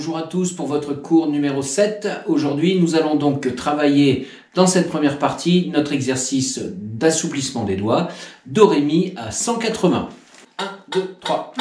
Bonjour à tous pour votre cours numéro 7. Aujourd'hui, nous allons donc travailler dans cette première partie notre exercice d'assouplissement des doigts, Do, Ré, Mi à 180. 1, 2, 3.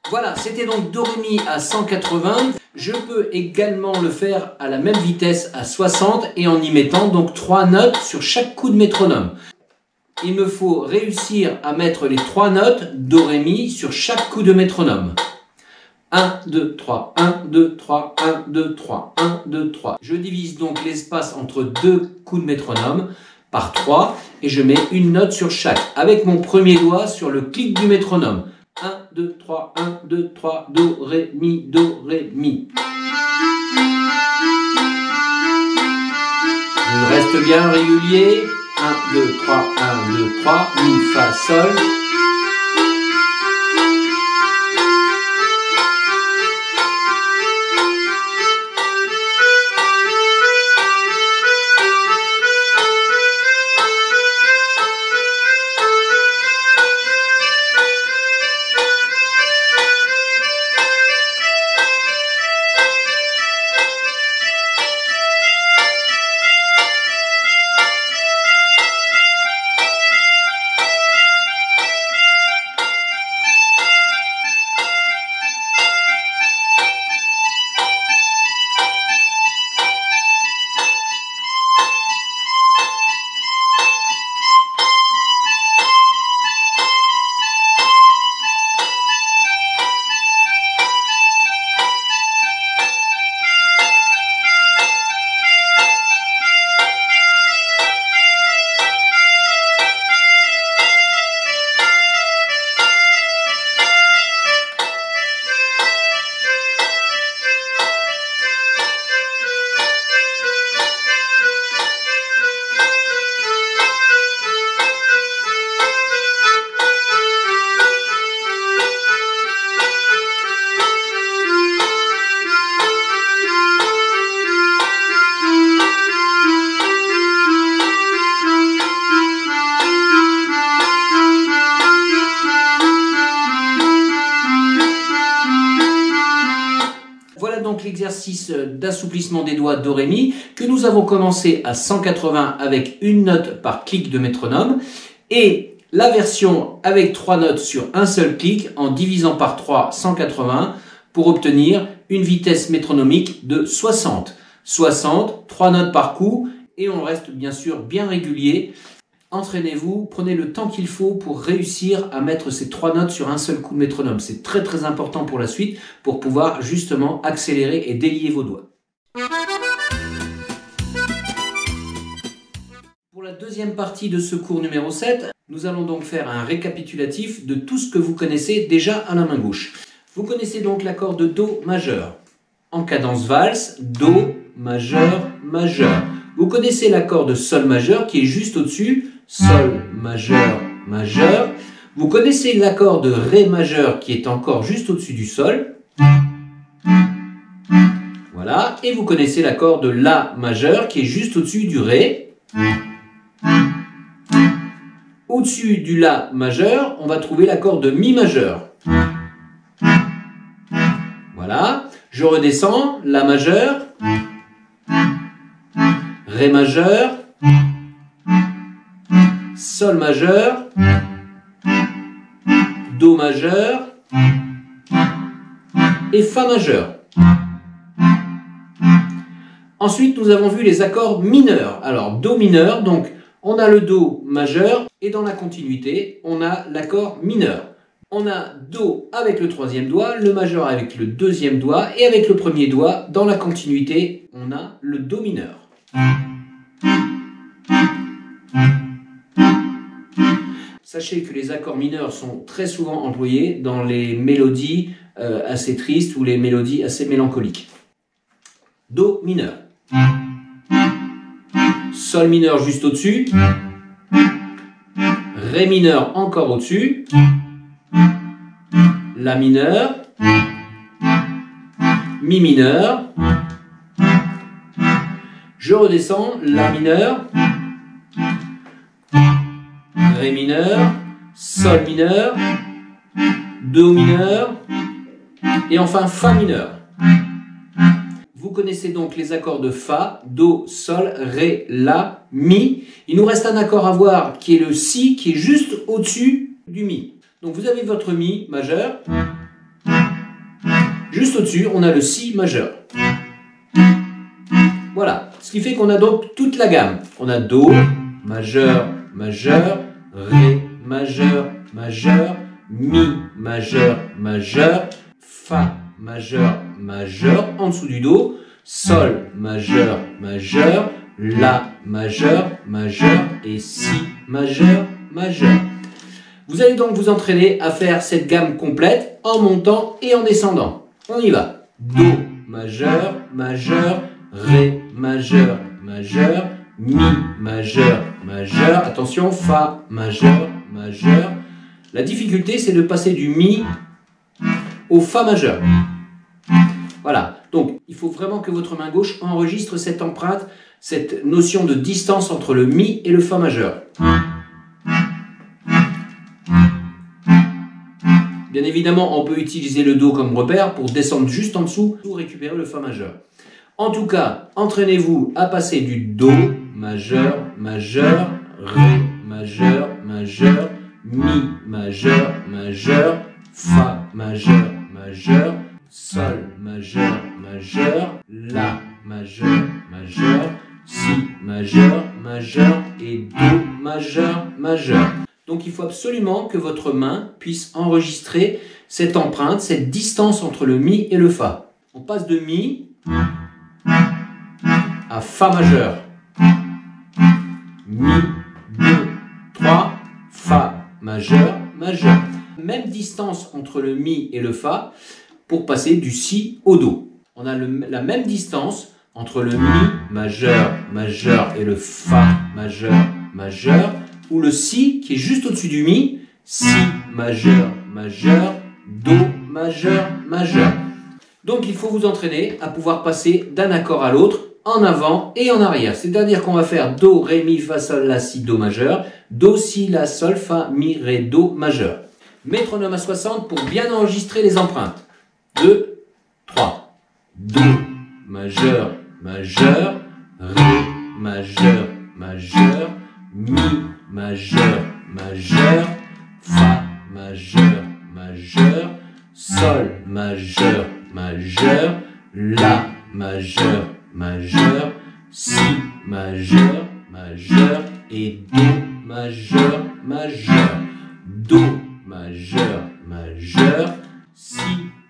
Voilà, c'était donc Do, Ré, Mi à 180. Je peux également le faire à la même vitesse à 60 et en y mettant donc 3 notes sur chaque coup de métronome. Il me faut réussir à mettre les 3 notes Do, Ré, Mi sur chaque coup de métronome. 1, 2, 3, 1, 2, 3, 1, 2, 3, 1, 2, 3. Je divise donc l'espace entre deux coups de métronome par 3 et je mets une note sur chaque avec mon premier doigt sur le clic du métronome. 1, 2, 3, 1, 2, 3, Do, Ré, Mi, Do, Ré, Mi. Je reste bien régulier. 1, 2, 3, 1, 2, 3, Mi, Fa, Sol. Voilà donc l'exercice d'assouplissement des doigts Do, Ré, Mi que nous avons commencé à 180 avec une note par clic de métronome et la version avec 3 notes sur un seul clic en divisant par 3 180 pour obtenir une vitesse métronomique de 60. 60, 3 notes par coup et on reste bien sûr bien régulier. Entraînez-vous, prenez le temps qu'il faut pour réussir à mettre ces 3 notes sur un seul coup de métronome. C'est très très important pour la suite, pour pouvoir justement accélérer et délier vos doigts. Pour la deuxième partie de ce cours numéro 7, nous allons donc faire un récapitulatif de tout ce que vous connaissez déjà à la main gauche. Vous connaissez donc l'accord de Do majeur. en cadence valse, Do majeur, majeur. Vous connaissez l'accord de Sol majeur qui est juste au-dessus, Sol majeur, majeur. Vous connaissez l'accord de Ré majeur qui est encore juste au-dessus du Sol. Voilà. Et vous connaissez l'accord de La majeur qui est juste au-dessus du Ré. Au-dessus du La majeur, on va trouver l'accord de Mi majeur. Voilà. Je redescends, La majeur, Ré majeur, Sol majeur, Do majeur et Fa majeur. Ensuite, nous avons vu les accords mineurs. Alors, Do mineur, donc on a le Do majeur et dans la continuité, on a l'accord mineur. On a Do avec le troisième doigt, le majeur avec le deuxième doigt et avec le premier doigt, dans la continuité, on a le Do mineur. Sachez que les accords mineurs sont très souvent employés dans les mélodies assez tristes ou les mélodies assez mélancoliques. Do mineur. Sol mineur juste au-dessus. Ré mineur encore au-dessus. La mineur. Mi mineur. Je redescends. La mineur. Ré mineur. Sol mineur. Do mineur. Et enfin Fa mineur. Vous connaissez donc les accords de Fa, Do, Sol, Ré, La, Mi. Il nous reste un accord à voir qui est le Si, qui est juste au-dessus du Mi. Donc vous avez votre Mi majeur. Juste au-dessus, on a le Si majeur. Voilà. Ce qui fait qu'on a donc toute la gamme. On a Do, majeur, majeur, Ré, majeur, majeur, Mi majeur, majeur, Fa majeur, majeur, en dessous du Do, Sol majeur, majeur, La majeur, majeur et Si majeur, majeur. Vous allez donc vous entraîner à faire cette gamme complète en montant et en descendant. On y va. Do majeur, majeur, Ré majeur, majeur, Mi majeur, majeur. Attention, Fa majeur, majeur. La difficulté, c'est de passer du Mi au Fa majeur. Voilà, donc il faut vraiment que votre main gauche enregistre cette empreinte, cette notion de distance entre le Mi et le Fa majeur. Bien évidemment, on peut utiliser le Do comme repère pour descendre juste en dessous pour récupérer le Fa majeur. En tout cas, entraînez-vous à passer du Do majeur, majeur, Ré majeur, majeur, Mi majeur, majeur, Fa majeur, majeur, Sol majeur, majeur, La majeur, majeur, Si majeur, majeur et Do majeur, majeur. Donc il faut absolument que votre main puisse enregistrer cette empreinte, cette distance entre le Mi et le Fa. On passe de Mi à Fa majeur. Mi, 2, 3, Fa majeur, majeur. Même distance entre le Mi et le Fa pour passer du Si au Do. On a la même distance entre le Mi majeur, majeur et le Fa majeur, majeur, ou le Si qui est juste au-dessus du Mi, Si majeur, majeur, Do majeur, majeur. Donc il faut vous entraîner à pouvoir passer d'un accord à l'autre, en avant et en arrière. C'est-à-dire qu'on va faire Do, Ré, Mi, Fa, Sol, La, Si, Do majeur, Do, Si, La, Sol, Fa, Mi, Ré, Do majeur. Métronome à 60 pour bien enregistrer les empreintes. 2, 3. Do majeur, majeur, Ré majeur, majeur, Mi majeur, majeur, Fa majeur, majeur, Sol majeur, majeur, La majeur, majeur, Si majeur, majeur et Do majeur, majeur. Do majeur, majeur, Si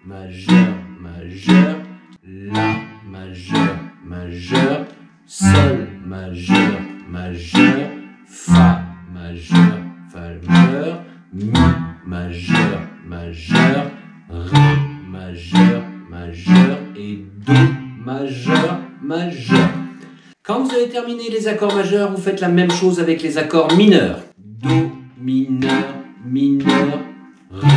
majeur, majeur, La majeur, majeur, Sol majeur, majeur, Fa majeur, majeur, Mi majeur, majeur, Ré majeur, majeur, et Do majeur, majeur. Quand vous avez terminé les accords majeurs, vous faites la même chose avec les accords mineurs. Do mineur, mineur, Ré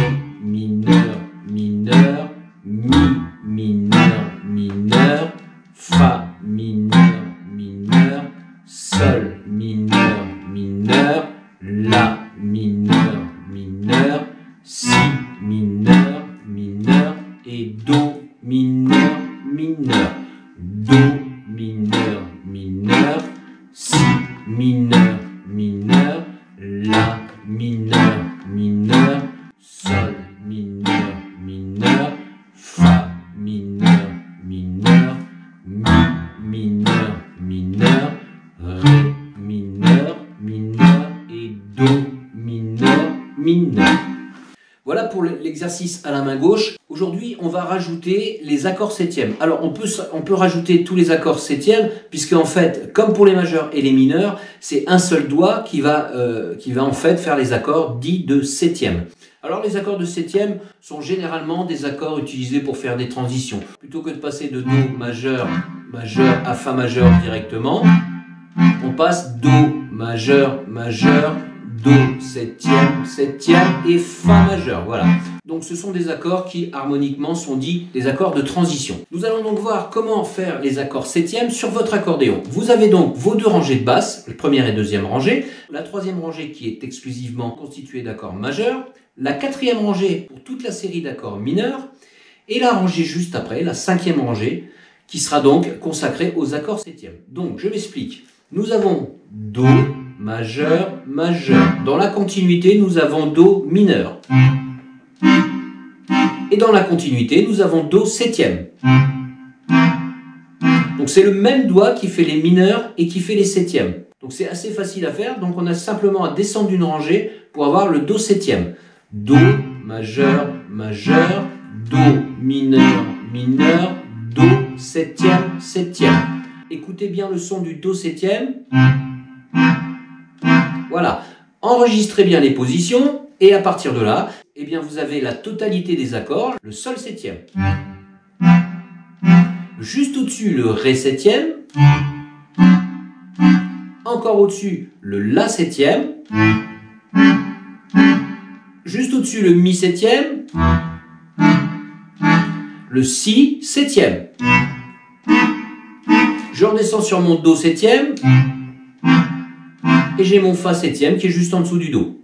mineur, mineur, Mi mineur, mineur, Fa mineur, mineur, Sol mineur, mineur, La mineur, mineur, Si mineur, mineur et Do mineur, mineur. Do mineur, mineur, Si mineur, mineur, La mineur, mineur, Sol mineur, mineur, Fa mineur, mineur, Mi mineur, mineur, Ré mineur, mineur et Do mineur, mineur. Voilà pour l'exercice à la main gauche. Aujourd'hui, on va rajouter les accords septièmes. Alors, on peut rajouter tous les accords septièmes, puisque en fait, comme pour les majeurs et les mineurs, c'est un seul doigt qui va en fait faire les accords dits de septième. Alors, les accords de septième sont généralement des accords utilisés pour faire des transitions. Plutôt que de passer de Do majeur, majeur à Fa majeur directement, on passe Do majeur, majeur, Do septième, septième et Fa majeur. Voilà. Donc ce sont des accords qui harmoniquement sont dits des accords de transition. Nous allons donc voir comment faire les accords septièmes sur votre accordéon. Vous avez donc vos deux rangées de basses, la première et deuxième rangée, la troisième rangée qui est exclusivement constituée d'accords majeurs, la quatrième rangée pour toute la série d'accords mineurs, et la rangée juste après, la cinquième rangée, qui sera donc consacrée aux accords septièmes. Donc je m'explique. Nous avons Do majeur, majeur. Dans la continuité, nous avons Do mineur. Et dans la continuité, nous avons Do septième. Donc c'est le même doigt qui fait les mineurs et qui fait les septièmes. Donc c'est assez facile à faire. Donc on a simplement à descendre d'une rangée pour avoir le Do septième. Do majeur, majeur, Do mineur, mineur, Do septième, septième. Écoutez bien le son du Do septième. Voilà. Enregistrez bien les positions et à partir de là, eh bien vous avez la totalité des accords, le Sol septième. Juste au-dessus, le Ré septième. Encore au-dessus, le La septième. Juste au-dessus, le Mi septième. Le Si septième. Je redescends sur mon Do septième. Et j'ai mon Fa septième qui est juste en dessous du Do.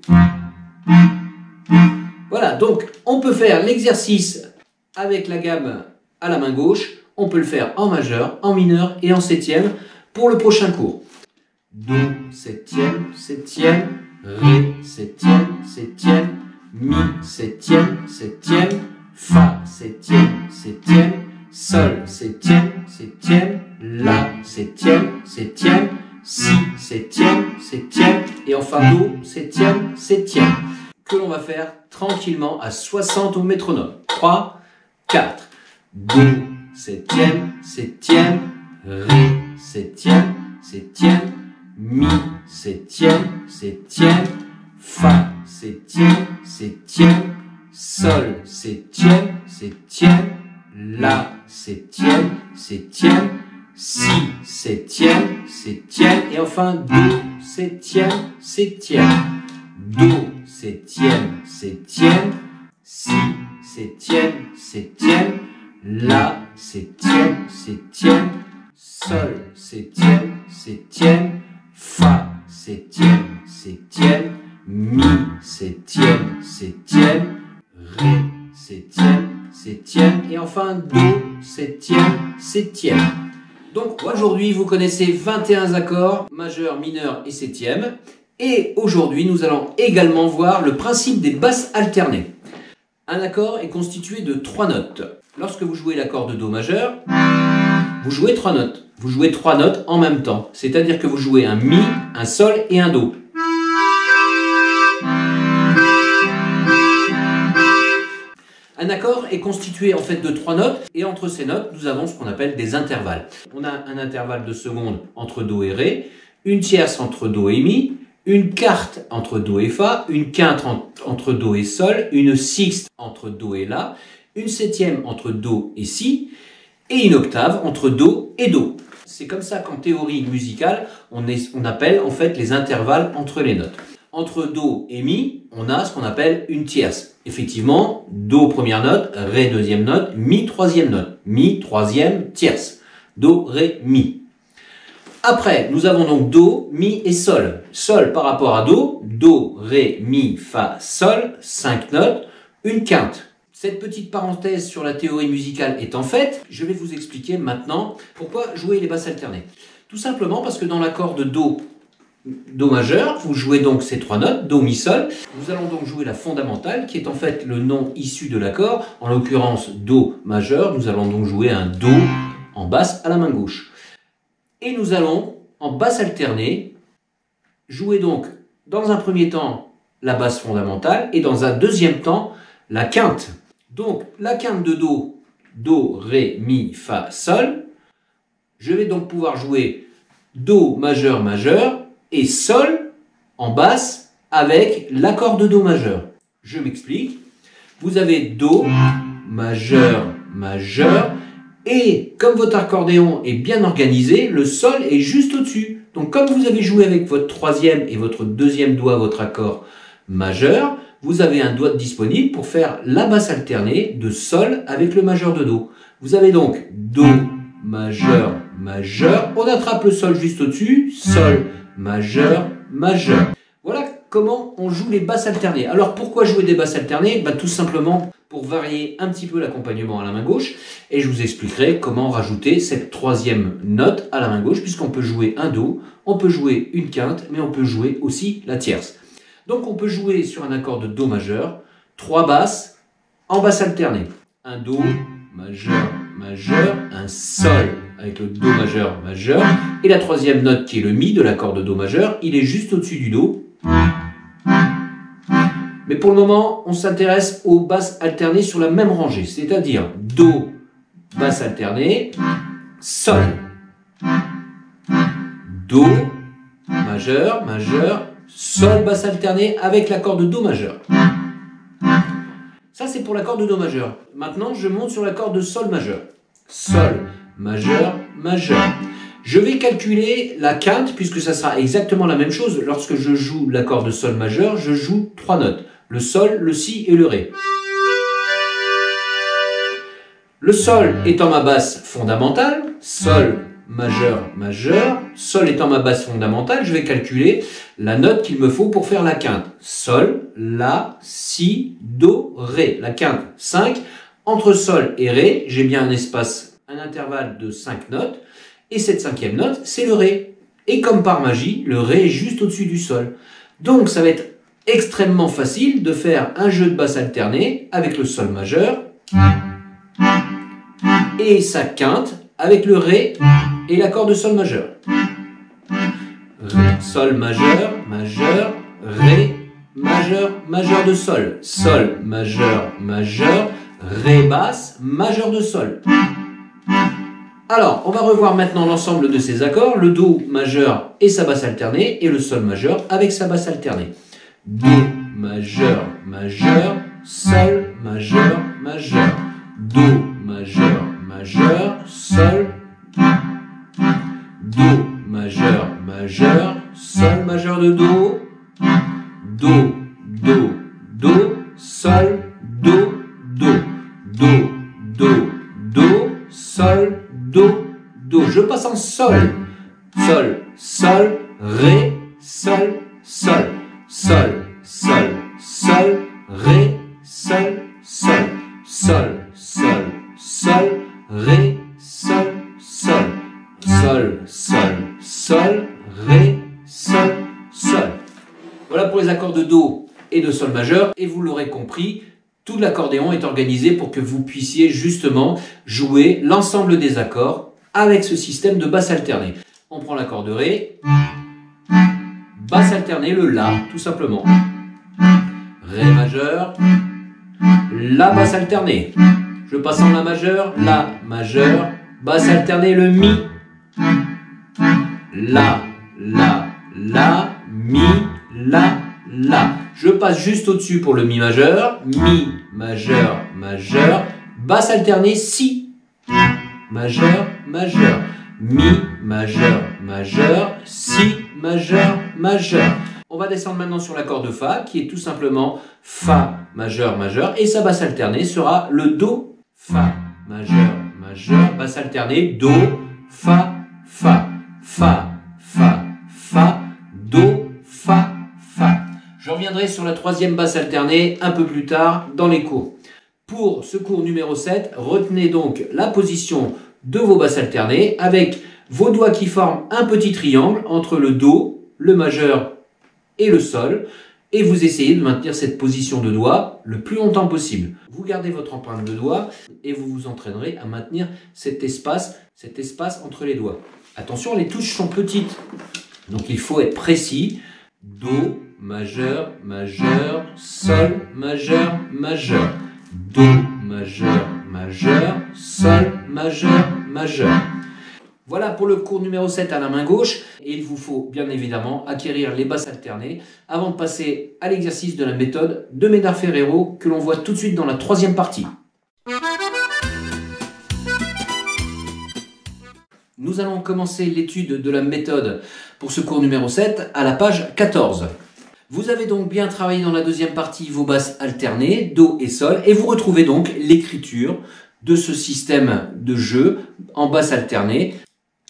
Voilà, donc on peut faire l'exercice avec la gamme à la main gauche. On peut le faire en majeur, en mineur et en septième pour le prochain cours. Do septième, septième, Ré septième, septième, Mi septième, septième, Fa septième, septième, Sol septième, septième, La septième, septième, Si septième, septième et enfin Do septième, septième. Que l'on va faire tranquillement à 60 au métronome. 3, 4. Do septième, septième, Ré septième, septième, Mi septième, septième, Fa septième, septième, Sol septième, septième, La septième, septième, Si septième, septième et enfin Do septième, septième. Do septième, septième, Si septième, septième, La septième, septième, Sol septième, septième, Fa septième, septième, Mi septième, septième, Ré septième, septième et enfin Do septième, septième. Donc aujourd'hui vous connaissez 21 accords majeurs, mineurs et septièmes. Et aujourd'hui nous allons également voir le principe des basses alternées. Un accord est constitué de 3 notes. Lorsque vous jouez l'accord de Do majeur, vous jouez 3 notes. Vous jouez 3 notes en même temps. C'est-à-dire que vous jouez un Mi, un Sol et un Do. Un accord est constitué en fait de 3 notes et entre ces notes, nous avons ce qu'on appelle des intervalles. On a un intervalle de seconde entre Do et Ré, une tierce entre Do et Mi, une quarte entre Do et Fa, une quinte entre Do et Sol, une sixte entre Do et La, une septième entre Do et Si, et une octave entre Do et Do. C'est comme ça qu'en théorie musicale, on appelle en fait les intervalles entre les notes. Entre Do et Mi, on a ce qu'on appelle une tierce. Effectivement, Do première note, Ré deuxième note, Mi troisième note, Mi troisième tierce. Do, Ré, Mi. Après, nous avons donc Do, Mi et Sol. Sol par rapport à Do, Ré, Mi, Fa, Sol, 5 notes, une quinte. Cette petite parenthèse sur la théorie musicale étant faite, je vais vous expliquer maintenant pourquoi jouer les basses alternées. Tout simplement parce que dans l'accord de Do majeur, vous jouez donc ces 3 notes, Do, Mi, Sol. Nous allons donc jouer la fondamentale, qui est en fait le nom issu de l'accord. En l'occurrence, Do majeur, nous allons donc jouer un Do en basse à la main gauche. Et nous allons, en basse alternée, jouer donc, dans un premier temps, la basse fondamentale, et dans un deuxième temps, la quinte. Donc, la quinte de Do, Ré, Mi, Fa, Sol. Je vais donc pouvoir jouer Do majeur, majeur, et Sol en basse avec l'accord de Do majeur. Je m'explique. Vous avez Do, majeur, majeur, et comme votre accordéon est bien organisé, le Sol est juste au-dessus. Donc comme vous avez joué avec votre troisième et votre deuxième doigt votre accord majeur, vous avez un doigt disponible pour faire la basse alternée de Sol avec le majeur de Do. Vous avez donc Do, majeur, majeur, on attrape le Sol juste au-dessus, Sol, majeur, majeur. Voilà comment on joue les basses alternées. Alors pourquoi jouer des basses alternées? Tout simplement pour varier un petit peu l'accompagnement à la main gauche, et je vous expliquerai comment rajouter cette troisième note à la main gauche, puisqu'on peut jouer un Do, on peut jouer une quinte, mais on peut jouer aussi la tierce. Donc on peut jouer sur un accord de Do majeur, 3 basses en basse alternée. Un Do, majeur, majeur, un Sol avec le Do majeur, majeur, et la troisième note qui est le Mi de l'accord de Do majeur, il est juste au-dessus du Do. Mais pour le moment, on s'intéresse aux basses alternées sur la même rangée, c'est-à-dire Do, basse alternée, Sol, Do, majeur, majeur, Sol, basse alternée avec l'accord de Do majeur. Ça, c'est pour l'accord de Do majeur. Maintenant, je monte sur l'accord de Sol majeur. Sol, majeur, majeur. Je vais calculer la quinte, puisque ça sera exactement la même chose. Lorsque je joue l'accord de Sol majeur, je joue 3 notes. Le Sol, le Si et le Ré. Le Sol étant ma basse fondamentale, Sol, majeur, majeur, Sol étant ma basse fondamentale, je vais calculer la note qu'il me faut pour faire la quinte. Sol, La, Si, Do, Ré. La quinte, 5. Entre Sol et Ré, j'ai bien un espace, un intervalle de 5 notes. Et cette cinquième note, c'est le Ré. Et comme par magie, le Ré est juste au-dessus du Sol. Donc ça va être extrêmement facile de faire un jeu de basse alternée avec le Sol majeur et sa quinte avec le Ré et l'accord de Sol majeur. Ré, Sol majeur, majeur, Ré, majeur, majeur de Sol. Sol majeur, majeur, Ré basse, majeur de Sol. Alors, on va revoir maintenant l'ensemble de ces accords, le Do majeur et sa basse alternée, et le Sol majeur avec sa basse alternée. Do majeur, majeur, Sol majeur, majeur, Do majeur, majeur, Sol, Do majeur, majeur, Sol majeur de Do, Do, Do, Do, Sol, Do, Do, Do, Do, Do, Sol, Do, Do. Je passe en Sol. Sol, Sol, Ré, Sol, Sol. Sol, Sol, Sol, Ré, Sol, Sol. Sol, Sol, Sol, Ré, Sol, Sol. Sol, Sol, Sol, Ré, Sol, Sol. Voilà pour les accords de Do et de Sol majeur. Et vous l'aurez compris, tout l'accordéon est organisé pour que vous puissiez justement jouer l'ensemble des accords avec ce système de basse alternée. On prend l'accord de Ré, basse alternée, le La, tout simplement. Ré majeur, La basse alternée. Je passe en La majeur, basse alternée, le Mi. La, Mi, La. Je passe juste au-dessus pour le Mi majeur, majeur, basse alternée, Si. majeur, majeur, mi, majeur, majeur, si, majeur, majeur. On va descendre maintenant sur l'accord de Fa, qui est tout simplement Fa, majeur, majeur, et sa basse alternée sera le Do, Fa, majeur, majeur, basse alternée, Do, Fa, Fa, Fa, Fa, Fa, Do, Fa, Fa. Je reviendrai sur la troisième basse alternée un peu plus tard dans les cours. Pour ce cours numéro 7, retenez donc la position de vos basses alternées avec vos doigts qui forment un petit triangle entre le Do, le majeur et le Sol, et vous essayez de maintenir cette position de doigt le plus longtemps possible. Vous gardez votre empreinte de doigt et vous vous entraînerez à maintenir cet espace entre les doigts. Attention, les touches sont petites, donc il faut être précis. Do, majeur, majeur, Sol, majeur, majeur. Do, majeur, majeur, Sol, majeur, majeur. Voilà pour le cours numéro 7 à la main gauche. Et il vous faut bien évidemment acquérir les basses alternées avant de passer à l'exercice de la méthode de Médard-Ferrero que l'on voit tout de suite dans la troisième partie. Nous allons commencer l'étude de la méthode pour ce cours numéro 7 à la page 14. Vous avez donc bien travaillé dans la deuxième partie vos basses alternées, Do et Sol, et vous retrouvez donc l'écriture de ce système de jeu en basse alternée.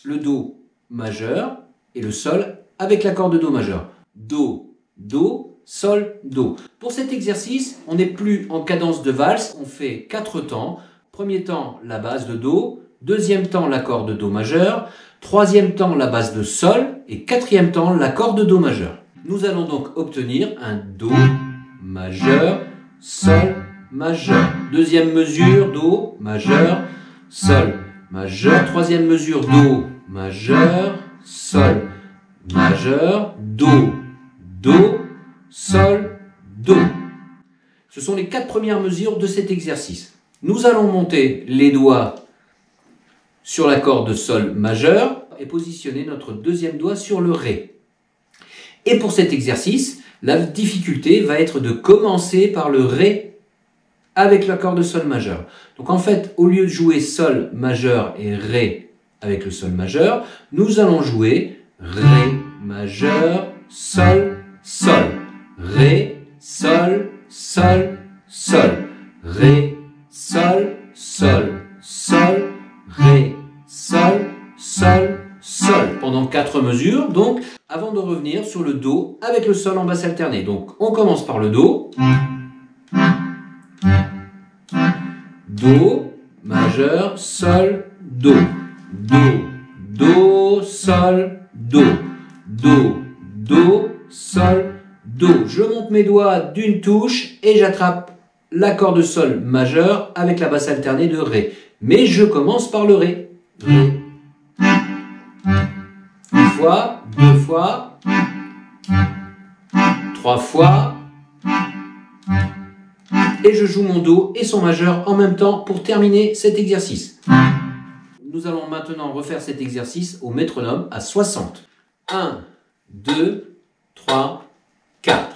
Le Do majeur et le Sol avec l'accord de Do majeur. Do, Do, Sol, Do. Pour cet exercice, on n'est plus en cadence de valse, on fait 4 temps. Premier temps, la base de Do. Deuxième temps, l'accord de Do majeur. Troisième temps, la base de Sol. Et quatrième temps, l'accord de Do majeur. Nous allons donc obtenir un Do majeur, Sol majeur. Deuxième mesure, Do majeur, Sol majeur. Troisième mesure, Do majeur, Sol majeur, Do, Do, Sol, Do. Ce sont les 4 premières mesures de cet exercice. Nous allons monter les doigts sur l'accord de Sol majeur et positionner notre deuxième doigt sur le Ré. Et pour cet exercice, la difficulté va être de commencer par le Ré avec l'accord de Sol majeur. Donc en fait, au lieu de jouer Sol majeur et Ré avec le Sol majeur, nous allons jouer Ré majeur, Sol, Sol. Ré, Sol, Sol, Sol. Ré, Sol, Sol, Sol. Ré, Sol, Sol, Sol. Pendant 4 mesures, donc, avant de revenir sur le Do avec le Sol en basse alternée. Donc, on commence par le Do. Do, majeur, Sol, Do. Do, Do, Sol, Do. Do, Do, Sol, Do. Je monte mes doigts d'une touche et j'attrape l'accord de Sol majeur avec la basse alternée de Ré. Mais je commence par le Ré. Ré. Une fois, 2 fois, 3 fois. Et je joue mon Do et son majeur en même temps pour terminer cet exercice. Nous allons maintenant refaire cet exercice au métronome à 60. 1, 2, 3, 4.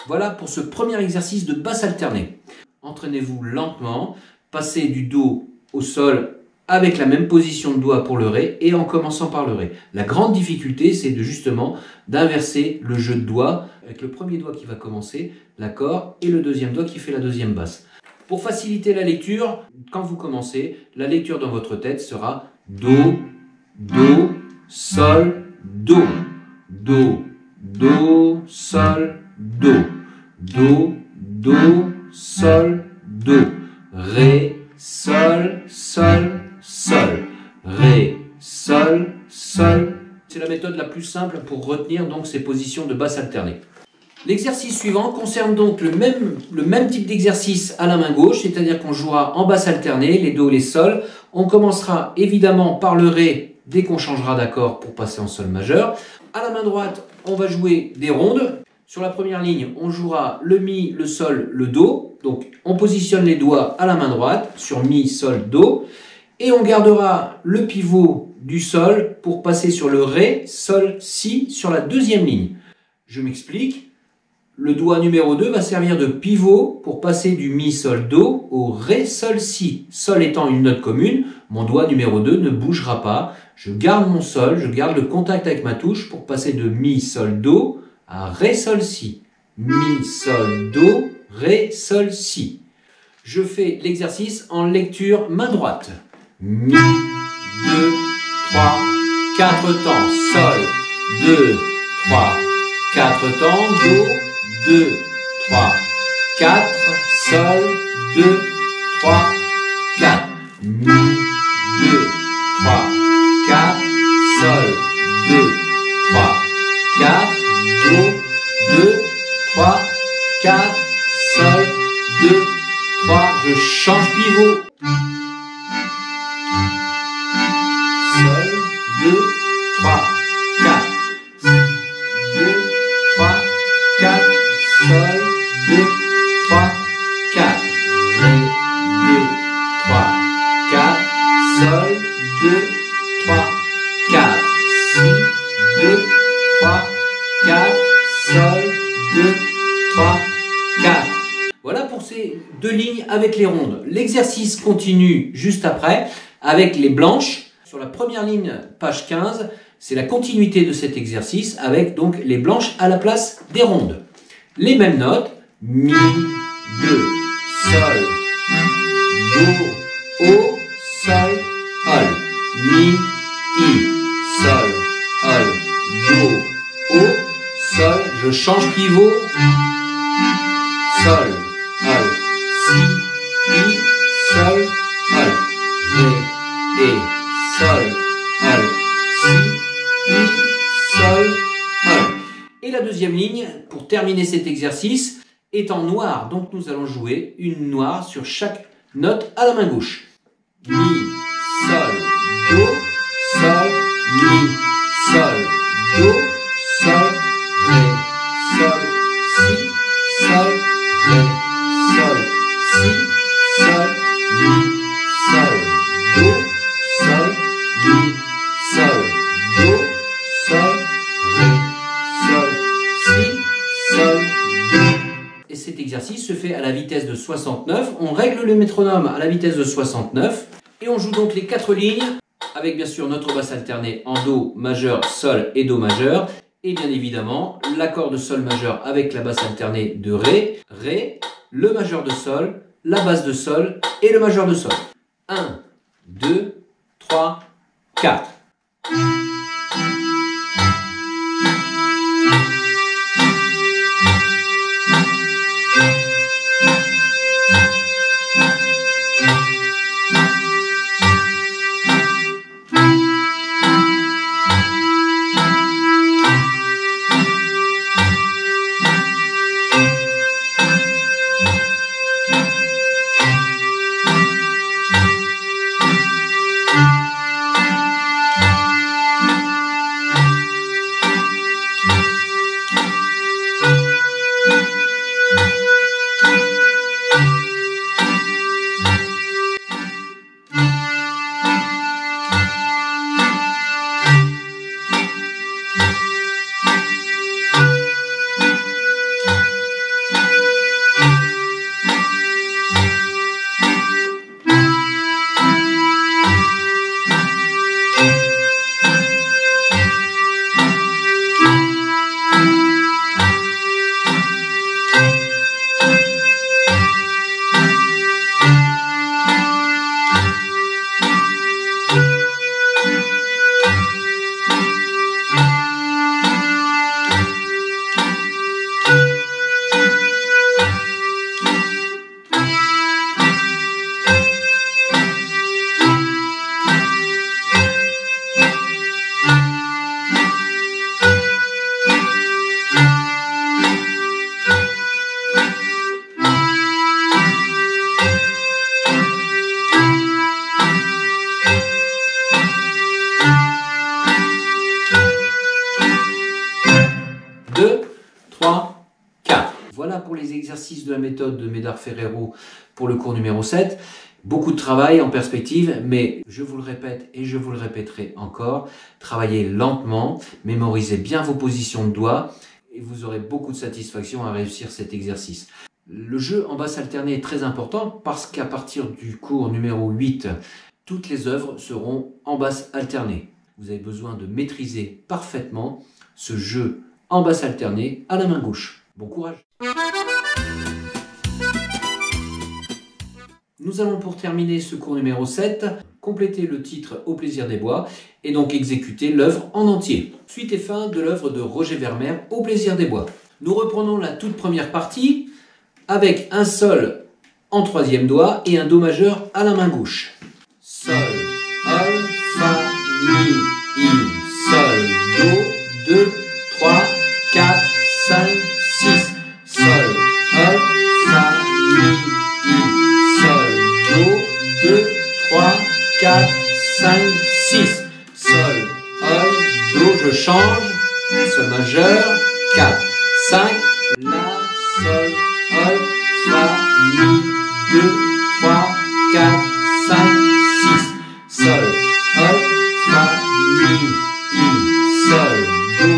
Voilà pour ce premier exercice de basse alternée. Entraînez-vous lentement, passez du Do au Sol avec la même position de doigt pour le Ré et en commençant par le Ré. La grande difficulté, c'est justement d'inverser le jeu de doigts avec le premier doigt qui va commencer l'accord et le deuxième doigt qui fait la deuxième basse. Pour faciliter la lecture, quand vous commencez, la lecture dans votre tête sera Do, Do, Sol, Do. Do, Do, Sol, Do. Do, Do, Sol, Do. Ré, Sol, Sol, Sol. Ré, Sol, Sol. C'est la méthode la plus simple pour retenir donc ces positions de basse alternée. L'exercice suivant concerne donc le même type d'exercice à la main gauche, c'est-à-dire qu'on jouera en basse alternée, les Do, les Sol. On commencera évidemment par le Ré dès qu'on changera d'accord pour passer en Sol majeur. À la main droite, on va jouer des rondes. Sur la première ligne, on jouera le Mi, le Sol, le Do. Donc on positionne les doigts à la main droite sur Mi, Sol, Do. Et on gardera le pivot du Sol pour passer sur le Ré, Sol, Si sur la deuxième ligne. Je m'explique. Le doigt numéro 2 va servir de pivot pour passer du Mi, Sol, Do au Ré, Sol, Si. Sol étant une note commune, mon doigt numéro 2 ne bougera pas. Je garde mon Sol, je garde le contact avec ma touche pour passer de Mi, Sol, Do à Ré, Sol, Si. Mi, Sol, Do, Ré, Sol, Si. Je fais l'exercice en lecture main droite. Mi, 2, 3, 4 temps, Sol, 2, 3, 4 temps, Do, 2, 3, 4, Sol, 2, 3, 4, Mi, 2, 3, 4, Sol, 2, 3, 4, Do, 2, 3, 4, Sol, 2, 3, je change pivot. Sol, 2, 3, 4. 2, 3, 4. Sol, 2, 3, 4. Ré, 2, 3, 4. Sol, 2, 3, 4. Si, 2, 3, 4. Sol, 2, 3, 4. Voilà pour ces deux lignes avec les rondes. L'exercice continue juste après avec les blanches. Sur la première ligne, page 15, c'est la continuité de cet exercice avec donc les blanches à la place des rondes. Les mêmes notes, Mi, 2, Sol, Do, O, Sol, Ol. Mi, I, Sol, Ol, Do, O, Sol. Je change pivot. Sol, Ol, Si, I, Sol, Ol. Ré, E, Sol, Ol, Si, I, Sol, Ol. Et la deuxième ligne, pour terminer cet exercice, est en noir. Donc nous allons jouer une noire sur chaque note à la main gauche. Mi, Sol, Do, Sol, Mi, Sol, Do, Sol, Ré, Sol, Si, Sol, Ré, Sol, Si, Sol, Mi, Sol, Do, Sol, Mi, Sol, Do, Sol, Ré, Sol, Si, Sol, Do. Et cet exercice se fait à la vitesse de 69. On règle le métronome à la vitesse de 69. Et on joue donc les 4 lignes avec bien sûr notre basse alternée en Do majeur, Sol et Do majeur. Et bien évidemment l'accord de Sol majeur avec la basse alternée de Ré, Ré, le majeur de Sol, la basse de Sol et le majeur de Sol. 1, 2, 3, 4. exercices de la méthode de Médard-Ferrero pour le cours numéro 7. Beaucoup de travail en perspective, mais je vous le répète et je vous le répéterai encore, travaillez lentement, mémorisez bien vos positions de doigts et vous aurez beaucoup de satisfaction à réussir cet exercice. Le jeu en basse alternée est très important parce qu'à partir du cours numéro 8, toutes les œuvres seront en basse alternée. Vous avez besoin de maîtriser parfaitement ce jeu en basse alternée à la main gauche. Bon courage! Nous allons pour terminer ce cours numéro 7, compléter le titre Au plaisir des bois et donc exécuter l'œuvre en entier. Suite et fin de l'œuvre de Roger Vermeer Au plaisir des bois. Nous reprenons la toute première partie avec un sol en troisième doigt et un do majeur à la main gauche. Sol, Sol, Fa, Mi, Sol, Do, 2, 3, 4, 5, 6. Sol, Sol, Fa, Mi, Sol, Do, 2, 3, 4, 5, 6. Sol, Sol, Do, je change. Sol majeur, 4, 5, La, Sol, Sol, Fa, Mi, 2, 3, 4, 5, 6. Sol, Sol, Fa, Mi, Sol, Do,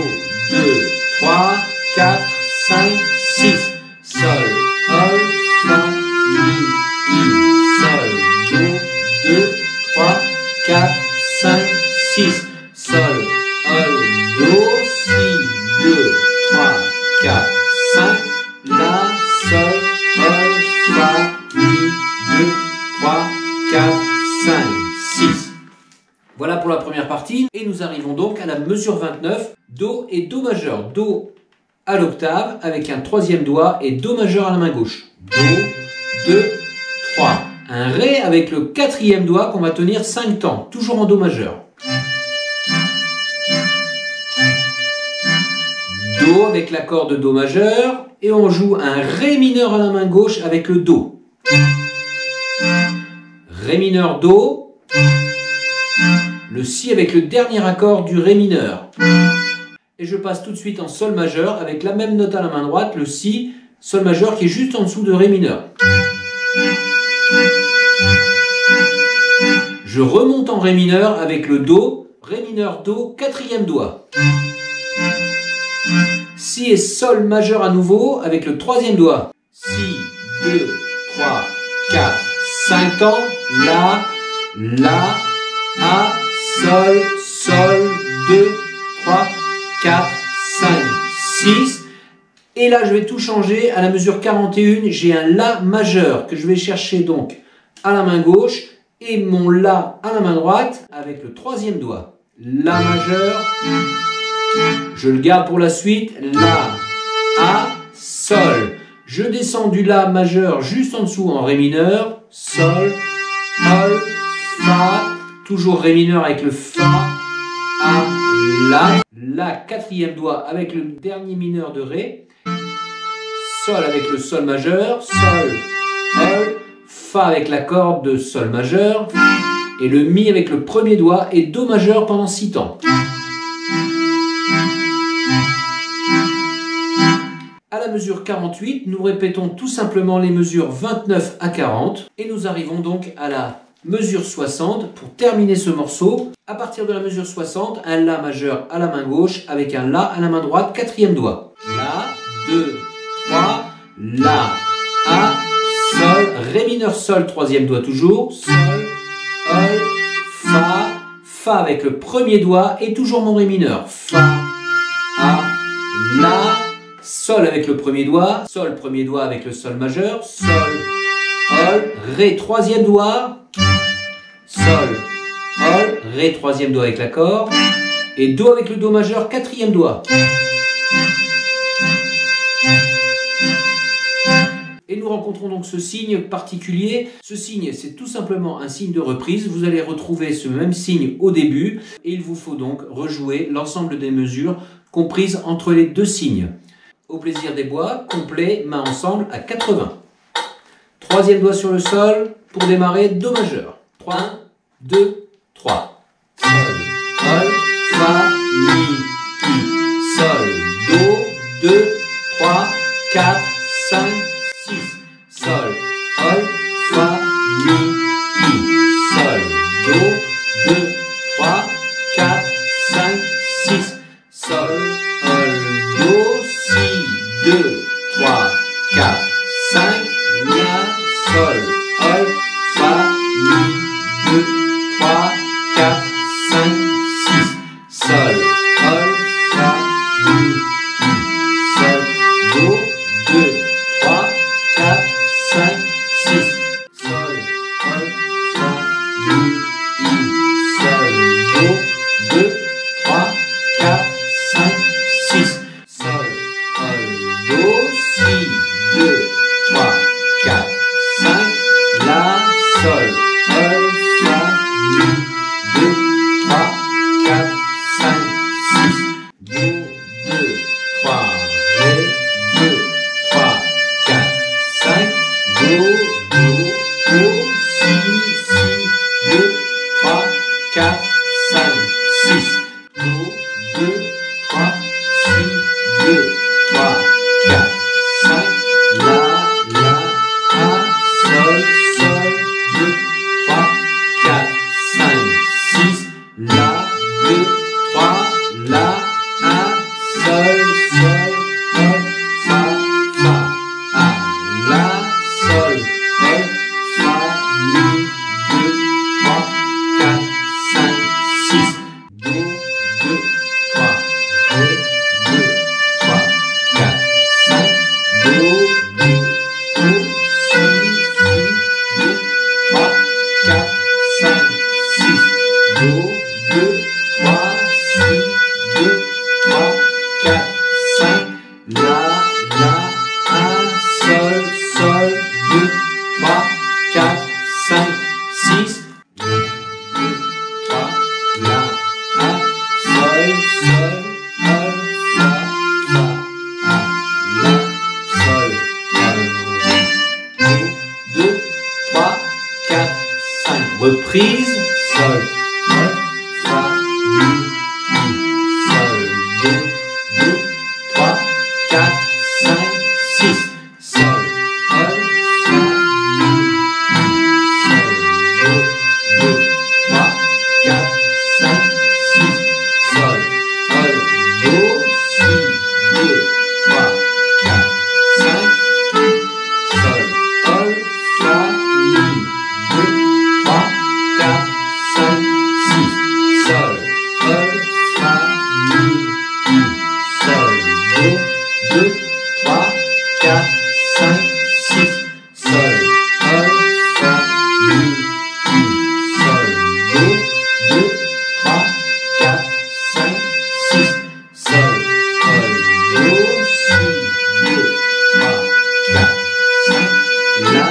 2, 3, 4, 5, 6. Sol, Sol, Fa, Mi, Sol, Do, 2, 3, 4, 5, 6. Sol, Sol, Do, Si, 2, 3, 4, 5. La, Sol, Sol, Fa, Mi, 2, 3, 4, 5, 6. Voilà pour la première partie. Et nous arrivons donc à la mesure 29, Do et Do majeur. Do à l'octave avec un troisième doigt et Do majeur à la main gauche. Do, 2, 3. Un Ré avec le quatrième doigt qu'on va tenir 5 temps, toujours en Do majeur. Do avec l'accord de Do majeur et on joue un Ré mineur à la main gauche avec le Do. Ré mineur Do, le Si avec le dernier accord du Ré mineur. Et je passe tout de suite en Sol majeur avec la même note à la main droite, le Si, Sol majeur qui est juste en dessous de Ré mineur. Je remonte en Ré mineur avec le Do, Ré mineur Do, quatrième doigt. Si et Sol majeur à nouveau avec le troisième doigt. Si, 2, 3, 4, 5 temps. La, A, Sol, Sol, 2, 3, 4, 5, 6. Et là, je vais tout changer. À la mesure 41, j'ai un La majeur que je vais chercher donc à la main gauche et mon La à la main droite avec le troisième doigt. La majeur. Je le garde pour la suite. La, A, Sol. Je descends du La majeur juste en dessous en Ré mineur. Sol, Sol, Fa. Toujours Ré mineur avec le Fa, A, La, quatrième doigt avec le dernier mineur de Ré, Sol avec le Sol majeur, Sol, Sol, Fa avec la corde de Sol majeur, et le Mi avec le premier doigt et Do majeur pendant 6 temps. À la mesure 48, nous répétons tout simplement les mesures 29 à 40 et nous arrivons donc à la mesure 60 pour terminer ce morceau. À partir de la mesure 60, un La majeur à la main gauche avec un La à la main droite, quatrième doigt. La, 2, 3, La, A, Sol, Ré mineur Sol, troisième doigt toujours, Sol, Sol, Fa, Fa avec le premier doigt et toujours mon Ré mineur. Fa, A, La, Sol avec le premier doigt, Sol premier doigt avec le Sol majeur, Sol, Sol, Ré troisième doigt, Sol, Sol, Ré troisième doigt avec l'accord et Do avec le Do majeur quatrième doigt. Et nous rencontrons donc ce signe particulier. Ce signe, c'est tout simplement un signe de reprise. Vous allez retrouver ce même signe au début et il vous faut donc rejouer l'ensemble des mesures comprises entre les deux signes. Au plaisir des bois, complet, main ensemble à 80. Troisième doigt sur le sol pour démarrer Do majeur. 3, 1, 2, 3. Sol, Sol, Fa, Mi, Sol, Do, 2, 3, 4, 5, sol, sol, fa, mi, 2, 3, 4, 5, 6, sol, sol, fa, mi, sol, do, 2, 3, 4, 5, 6, sol, sol, fa, mi, sol, do, 2, 3, 4, 5, 6, sol, sol, do, si, 2, 3, 4, 5, la, sol, sol, fa, mi, 2, 3, 4, 5, 6, do, 2, 3, ré, 2, 3, 4, 5, do, do, do, si, si, 2, 3, 4, 5, 6, do, 2, 3, si, 2, 3, 4, 5, la, la, a, sol, sol, 2, 3, 4, 5, 6, la, 2, 3, la, a, sol, sol, sol, fa, fa, a, la, sol, sol, fa, mi, 2, 3, 4, 5, 6, do, 2, 3, ré, 2, 3, 4, 5, do, do, do, si, si, 2, 3, 4, 5, 6, do, 2, 3, si, 2, 3, 4, 5, la, la, a, sol, sol, 2, 3, 4, 5, 6, 2, 3, la, a, sol, sol, sol, fa, fa, a, la, sol, sol, do, 2, 3, 4, 5. Reprise, sol, sol, fa, mi, sol, do, 2, 3, 4, 5, 6, sol, sol, fa, mi, sol, do, 2, 3, 4, 5, 6, sol, sol, do, si, 2, 3, 4, 5, sol, sol, fa, mi, 2, 3, 4, 5, 6, sol, sol, fa, mi, sol, do, 2, 3, 4, 5, 6, sol, sol, fa, mi, sol, do, 2, 3, 4, 5, 6, sol, sol, do, si, 2, 3, 4, 5, la,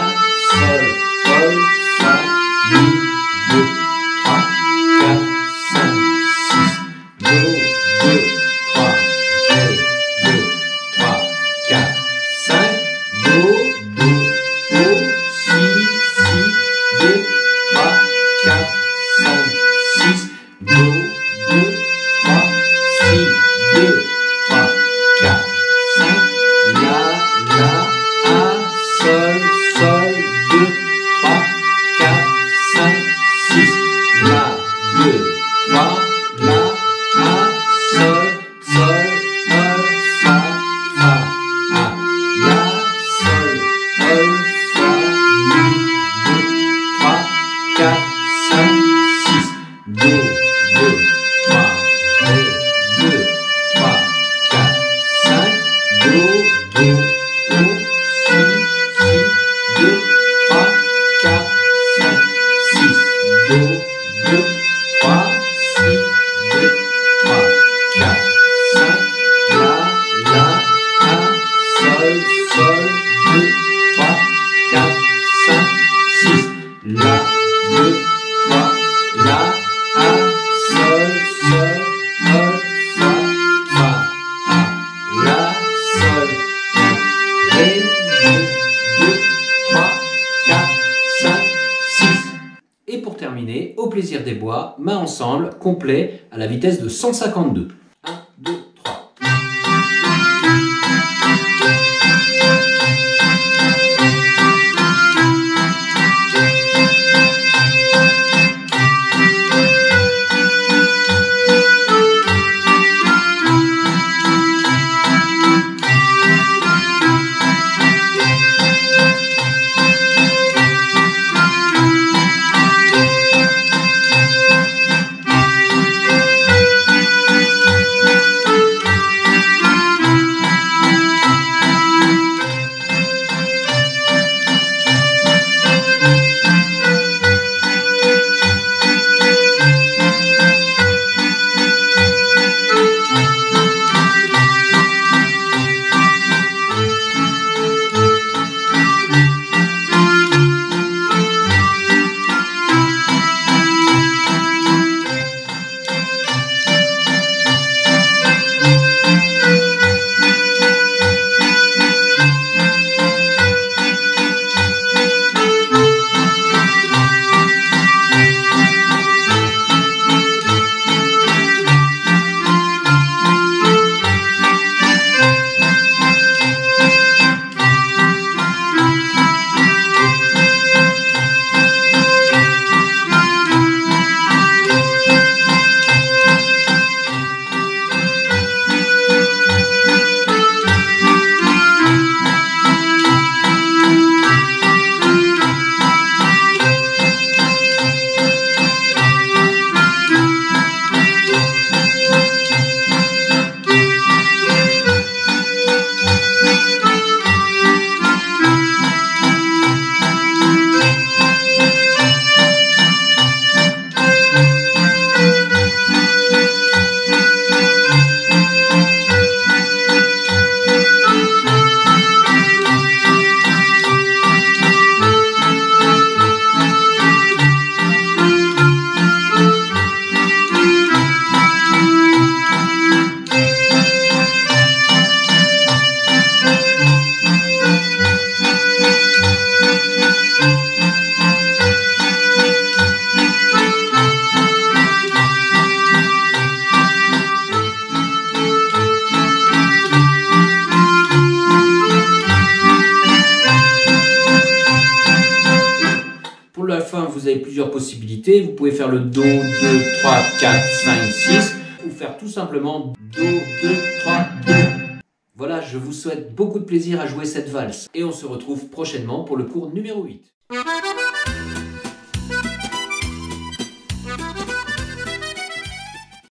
sol, sol, fa, mi, 2, 3, 4, 5, 6, do, 2, 3, ré, 2, 3, 4, 5, do, do, do, si, si, 2, 3, 4, 5, 6, do, 2, 3, si, 2, 3, 4, 5, la, la, a, sol, sol, 2, 3, 4, 5, 6, la, 2, 3, la, a, sol, sol, sol, fa, fa, a, la, sol, sol, fa, mi, 2, 3, 4, 5, 6, do, 2, 3, ré, 2, 3, 4, 5, do, do, do, si, si, 2, 3, 4, 5, 6, do, 2, 3, si, 2, 3, 4, 5, la, la, a, sol, sol, 2, 3, 4, 5, 6, la, 2, 3, la, a, sol, sol, sol, fa, fa, a, la, sol, ré, 2, 2, 3, 4, 5, 6. Et pour terminer, au plaisir des bois, main ensemble, complet, à la vitesse de 152. 1, 2, 3. vous avez plusieurs possibilités. Vous pouvez faire le Do, 2, 3, 4, 5, 6 ou faire tout simplement Do, 2, 3, 2. Voilà, je vous souhaite beaucoup de plaisir à jouer cette valse et on se retrouve prochainement pour le cours numéro 8.